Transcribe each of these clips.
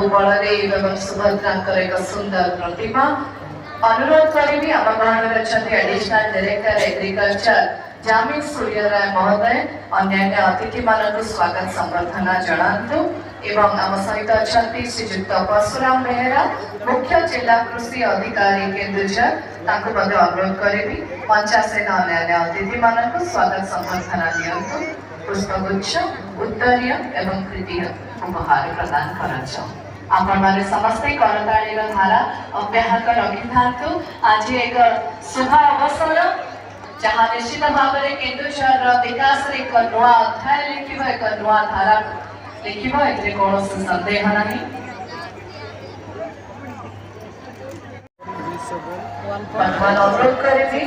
बलदेव एवं सुभद्रांकर एक सुंदर प्रतिमा अनुरोध करी आम ग्रहण एडिशनल डायरेक्टर एग्रीकल्चर जामिन सूर्यराय महोदय अन्य अतिथि मान स्वागत संबर्धना जनातु एवं आम सहित अच्छा श्रीजुक्त परशुराम बेहेरा मुख्य जिला कृषि अधिकारी केन्दुझर अनुरोध करी मंचासीन अन्य अतिथि मान स्वागत संबर्धना दिंतु पुष्पगुच्छ उत्तरीय एवं कृति उपहार प्रदान कर आपण माने समस्ते करतालीर धारा अब्याहत रखि थांतु। आज एक शुभ अवसर जहाँ निश्चित भाव में केन्दुझर विकास एक नुआ अध्याय लिखिब एक नुआ धारा लिखिब एते कौन संदेह नहीं। अनुरोध करी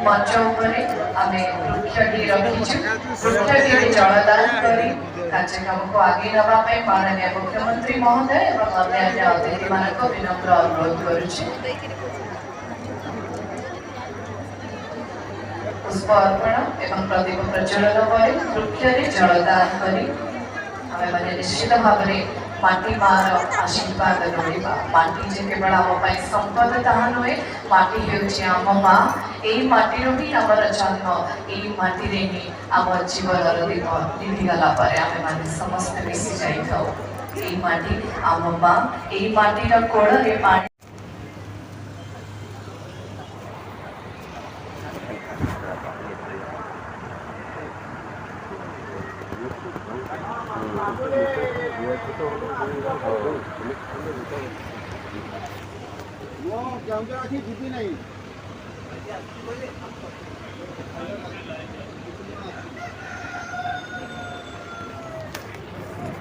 मंच उपरे आमे वृक्षटी रखिछु वृक्षटी जलदान करी कार्यक्रम को आगे नवाई माननीय मुख्यमंत्री महोदय एवं अन्य अतिथि मान विनम्र अनुरोध करुचे। पुष्प अर्पण एवं प्रदीप प्रज्वलन पर वृक्ष जलदान करी आमे माने निश्चित भाव में माटी मार आशीर्वाद लोड़िबा। माटी जे केवल आम संपद ताहा नुहे माटी हेउछि आम माँ एई माटी रो ही आमर जन्म एई माटी रे ही आम जीवन दीप निभिगला पर आमे माने समस्त मिसी जाई थाउ एई माटी आम माँ एई माटी रो कोड़ रे पानी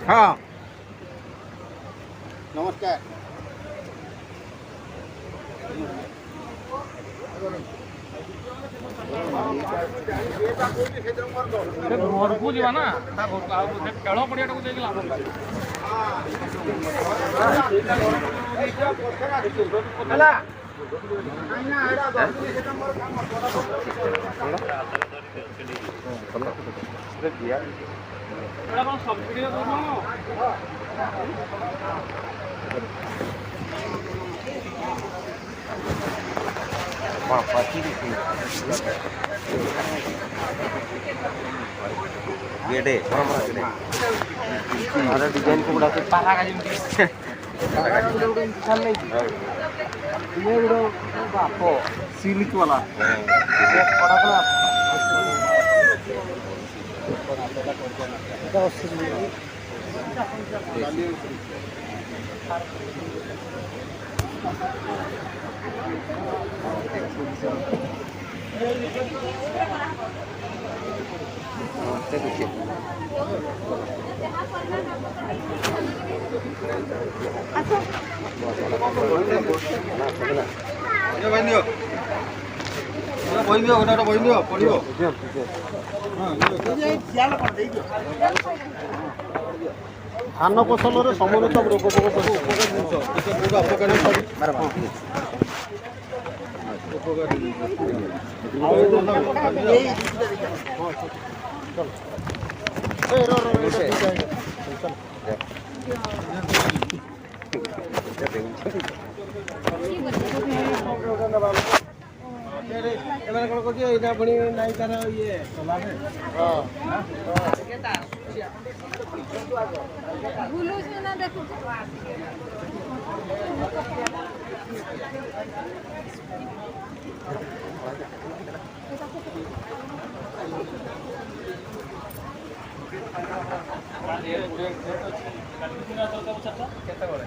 हाँ नमस्कार घर को जीवा ना खेल पड़िया को जाइए लाभ सब्सिडी गेडे अरे डिजाइन को बड़ा पारा का जिम इंसान नहीं ये बड़ो बापो सिलिक वाला बड़ा बड़ा धान फसल समन्वित रोग पोक सब उपकार जिंस ଏମାନେ କ'ଣ କରୁଛି ଏଇଟା ପୁଣି ନାଇଁ ତାର ଇଏ ଚଲାରେ ବୁଲୁଛି ନା ଦେଖୁଛୁ କେତେବେଳେ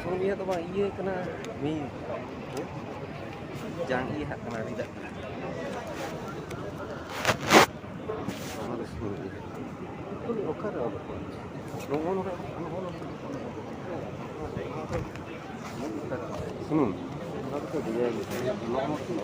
Soalnya tuh bang, iya kena mie, jangan iya kena tidak. Harus mie. Itu lokal apa? Nongol. Senun. Kenapa tuh dia nongol tuh?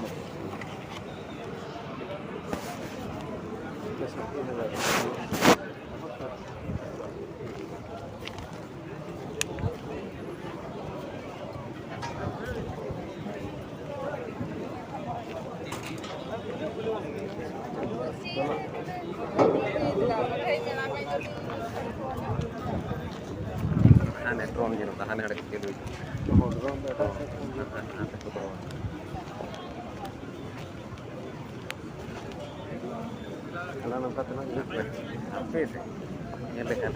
Aneh drone gitu, tahan ada gitu. Oh, drone ada. Ada drone. Kalau nampak tenang gitu, apa sih? Nyelek kan?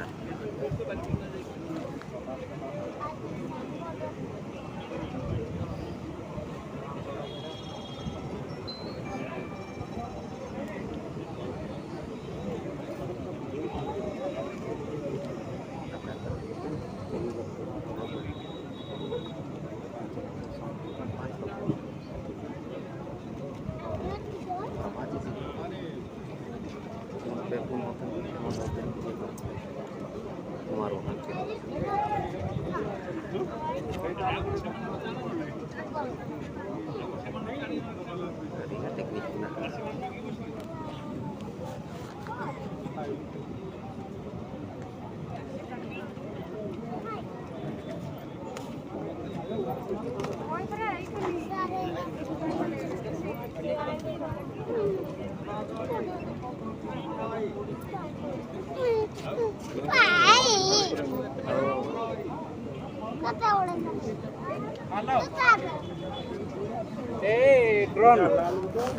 Drone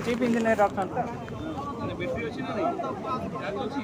chief engineer option battery ଅଛି ନା ନାହିଁ charge ଅଛି